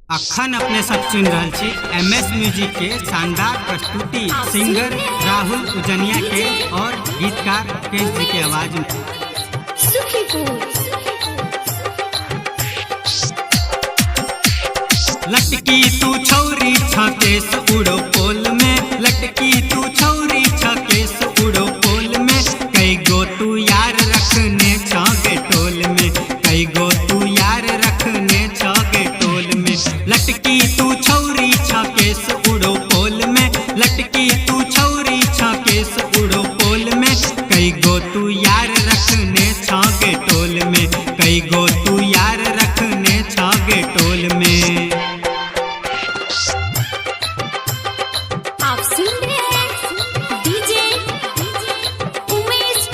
अखन अपने सब सुन रहा छी MS म्यूजिक के शानदार प्रस्तुति सिंगर राहुल उजनिया के और गीतकार केश जी के आवाज में। लटकी तू छौरी छकेस उड़ो पोल में, लटकी तू छौरी छकेस उड़ो पोल में, कई गो तू यार रखने छगे टोल में, कई गो तू यार रखने छगे टोल में। लटकी तू छौरी छकेस उड़ो पोल में, लटकी तू छौरी छकेस उड़ो पोल में, कई गो तू यार रखने छगे टोल में, कई गो तू यार रखने छगे टोल में। आप सुन रहे हैं डीजे उमेश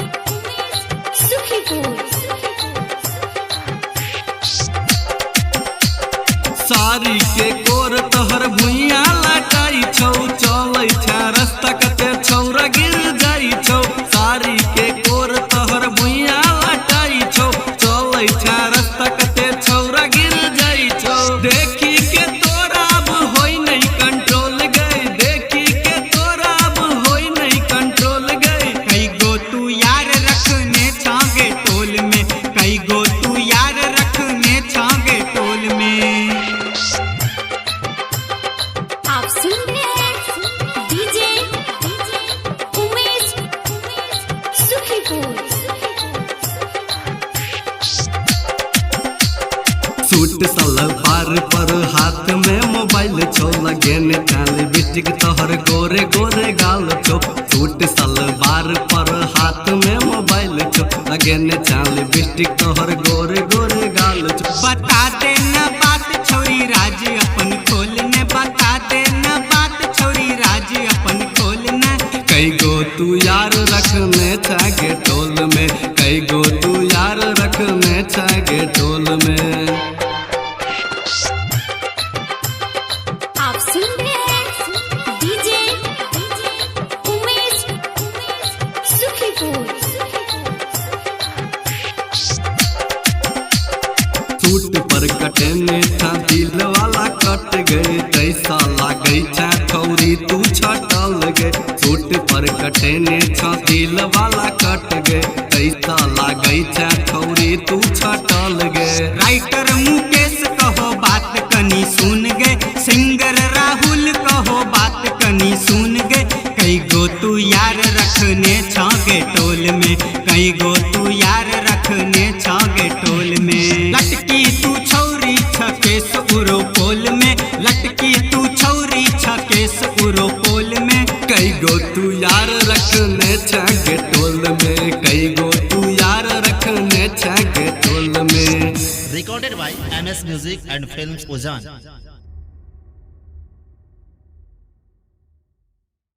सुखीपुर। सारी के कोर तोहर भुइया लटाई छौ, चलै छै रास्ता कते छौरा गिर जाई छौ। सारी के कोर तोहर भुइया लटाई छौ, चलै छै रास्ता कते छौरा गिर जाई छौ। देखी के तोरा अब होई नहीं कंट्रोल गई, देखी के तोरा अब होई नहीं कंट्रोल गई। कई गो तू यार रखने छागे टोल में, कई गो तू यार रखने छागे टोल में। आप सुन रहे हैं डीजे उमेश सुखीपुर। सूट सलवार पर हाथ में मोबाइल छो, लगेने काली बिस्टिक तोहर गोरे गोरे गाल छो। सूट सलवार पर हाथ में मोबाइल छो, लगेने चाली बिस्टिक तोहर गोरे गोरे गाल छो। बता दे न बात छोरी राज अपन खोलने, बता दे न बात छोरी राज अपन खोलने। कई गो तू यार रखने छागे टोल में, कई गो तू यार रखने छागे टोल में। आप सुन रहे हैं डीजे उमेश सुखीपुर। सूट पर कटने था दिल वाला कट गए, कैसा लागे छा खौरी तू छटल गए। सूट पर कटने था दिल वाला कट गए, कैसा लागे छा खौरी तू छटल गए। राइटर मुकेश कहो बात कनी सुन गए, सिंगर राहुल कहो बात कनी सुन गए। कई गो तू यार रखने छागे टोल में, कई गो तू यार रखने छागे टोल में। लटकी तू छौरी छकेस उड़ो पोल में, लटकी तू छौरी छकेस उड़ो पोल में। कई गो तू यार रखने छागे टोल में, कई गो तू यार रखने छागे टोल में। Recorded by MS Music and Films Ujjan।